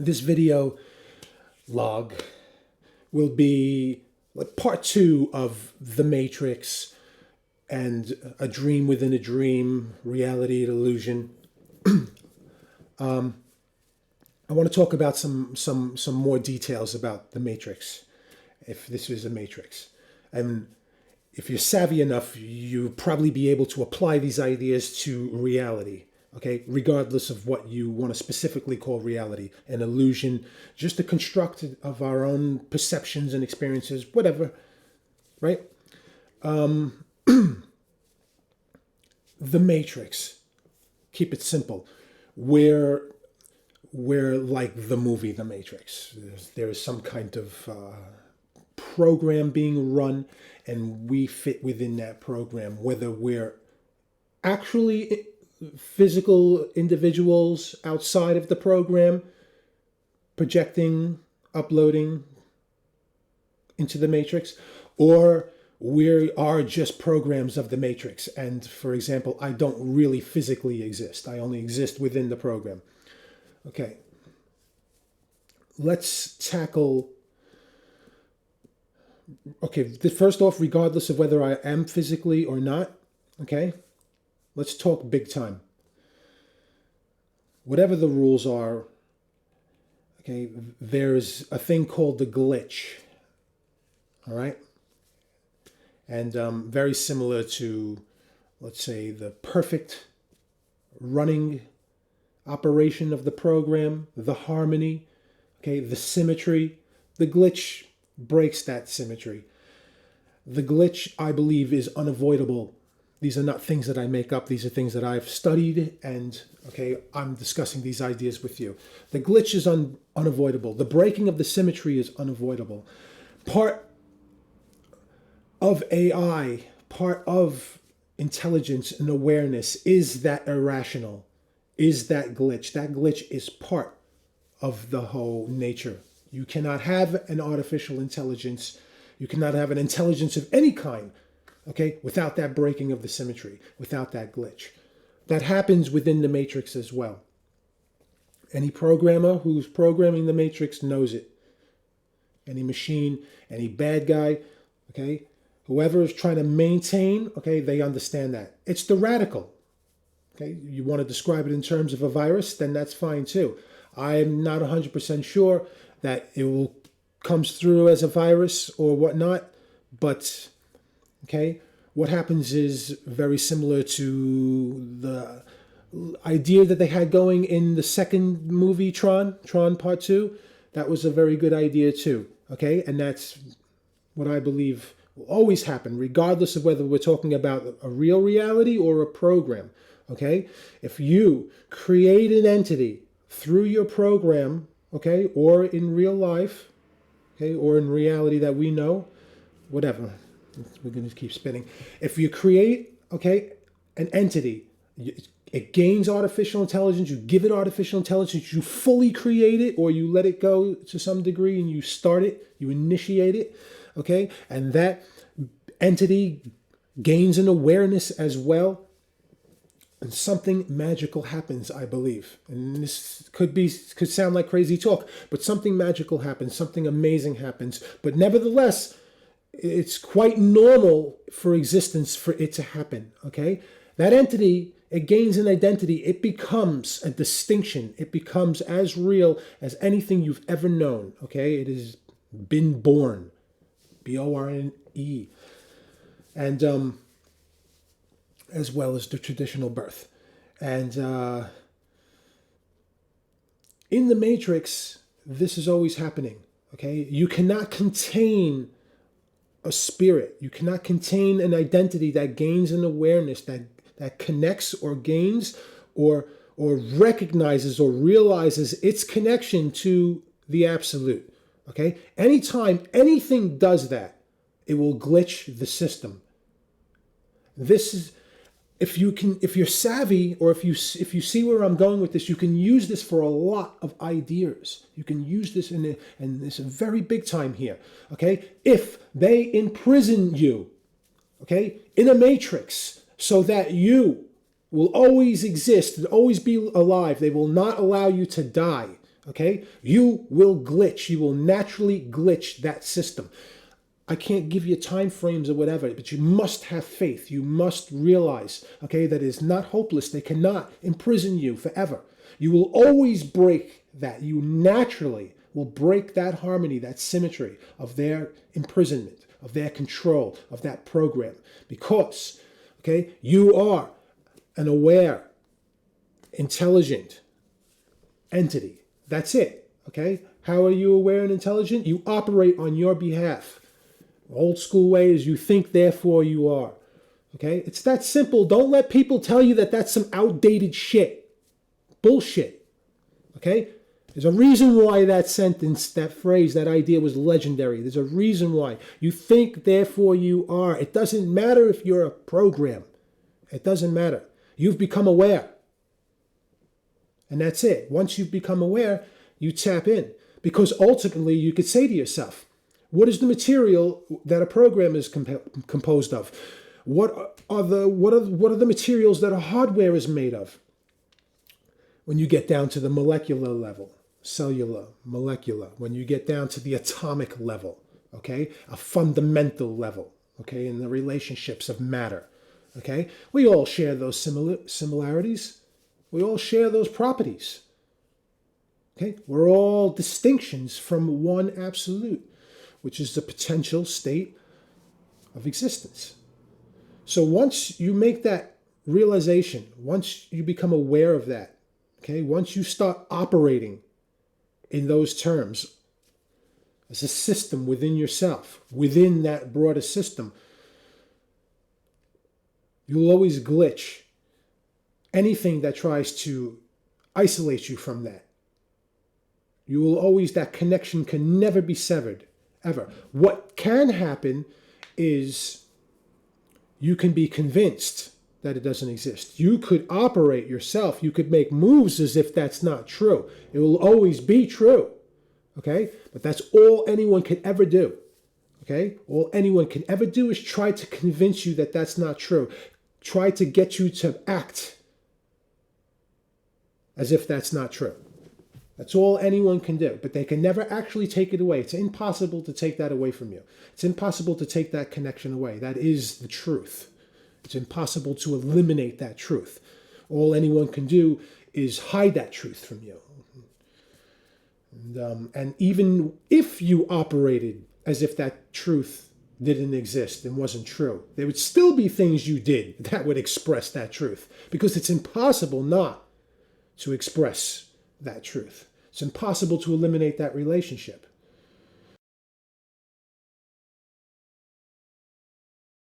This video log will be like part two of The Matrix and A Dream Within a Dream, Reality and Illusion. I want to talk about some more details about The Matrix, if this is a matrix. And if you're savvy enough, you'll probably be able to apply these ideas to reality. Okay, regardless of what you want to specifically call reality, an illusion, just a construct of our own perceptions and experiences, whatever, right? The Matrix, keep it simple. We're like the movie The Matrix. There is some kind of program being run, and we fit within that program, whether we're actually physical individuals outside of the program projecting, uploading into the matrix, or we are just programs of the matrix. And for example, I don't really physically exist. I only exist within the program. Okay. Let's tackle. Okay, first off, regardless of whether I am physically or not, okay? Let's talk big time. Whatever the rules are, okay, there's a thing called the glitch, all right? And very similar to, let's say, the perfect running operation of the program, the harmony, okay, the symmetry. The glitch breaks that symmetry. The glitch, I believe, is unavoidable. These are not things that I make up. These are things that I've studied, and okay, I'm discussing these ideas with you. The glitch is unavoidable. The breaking of the symmetry is unavoidable. Part of AI, part of intelligence and awareness is that irrational, is that glitch. That glitch is part of the whole nature. You cannot have an artificial intelligence. You cannot have an intelligence of any kind, okay, without that breaking of the symmetry, without that glitch. That happens within the matrix as well. Any programmer who's programming the matrix knows it. Any machine, any bad guy, okay, whoever is trying to maintain, okay, they understand that. It's the radical. Okay, you want to describe it in terms of a virus, then that's fine too. I'm not 100% sure that it will comes through as a virus or whatnot, but okay, what happens is very similar to the idea that they had going in the second movie, Tron Part 2. That was a very good idea too, okay? And that's what I believe will always happen, regardless of whether we're talking about a real reality or a program, okay? If you create an entity through your program, okay, or in real life, okay, or in reality that we know, whatever, we're going to keep spinning. If you create, okay, an entity, it gains artificial intelligence, you give it artificial intelligence, you fully create it, or you let it go to some degree and you start it, you initiate it, okay, and that entity gains an awareness as well, and something magical happens, I believe. And this could sound like crazy talk, but something magical happens, something amazing happens. But nevertheless, it's quite normal for existence for it to happen, okay? That entity, it gains an identity. It becomes a distinction. It becomes as real as anything you've ever known, okay? It has been born, B-O-R-N-E. And as well as the traditional birth. And in the Matrix, this is always happening, okay? You cannot contain a spirit. You cannot contain an identity that gains an awareness, that connects or gains or recognizes or realizes its connection to the absolute, okay? Anytime anything does that, it will glitch the system. This is, if you're savvy, or if you see where I'm going with this, you can use this for a lot of ideas. You can use this and it's a very big time here, okay? If they imprison you, okay, in a matrix, so that you will always exist and always be alive, they will not allow you to die, Okay? You will glitch. You will naturally glitch that system. I can't give you time frames or whatever, but you must have faith. You must realize, okay, that it's not hopeless. They cannot imprison you forever. You will always break that. You naturally will break that harmony, that symmetry of their imprisonment, of their control, of that program. Because, okay, you are an aware, intelligent entity. That's it, okay? How are you aware and intelligent? You operate on your behalf. Old school way is you think, therefore you are. Okay? It's that simple. Don't let people tell you that that's some outdated shit. Bullshit. Okay? There's a reason why that sentence, that phrase, that idea was legendary. There's a reason why. You think, therefore you are. It doesn't matter if you're a program. It doesn't matter. You've become aware. And that's it. Once you've become aware, you tap in. Because ultimately you could say to yourself, what is the material that a program is composed of? What are the materials that a hardware is made of? When you get down to the molecular level, cellular, molecular, when you get down to the atomic level, okay, a fundamental level, okay, in the relationships of matter, okay, we all share those similarities. We all share those properties. Okay, we're all distinctions from one absolute, which is the potential state of existence. So once you make that realization, once you become aware of that, okay, once you start operating in those terms as a system within yourself, within that broader system, you'll always glitch anything that tries to isolate you from that. You will always, that connection can never be severed. Ever. What can happen is you can be convinced that it doesn't exist. You could operate yourself. You could make moves as if that's not true. It will always be true. Okay? But that's all anyone can ever do. Okay? All anyone can ever do is try to convince you that that's not true. Try to get you to act as if that's not true. That's all anyone can do, but they can never actually take it away. It's impossible to take that away from you. It's impossible to take that connection away. That is the truth. It's impossible to eliminate that truth. All anyone can do is hide that truth from you. And even if you operated as if that truth didn't exist and wasn't true, there would still be things you did that would express that truth, because it's impossible not to express that truth. It's impossible to eliminate that relationship.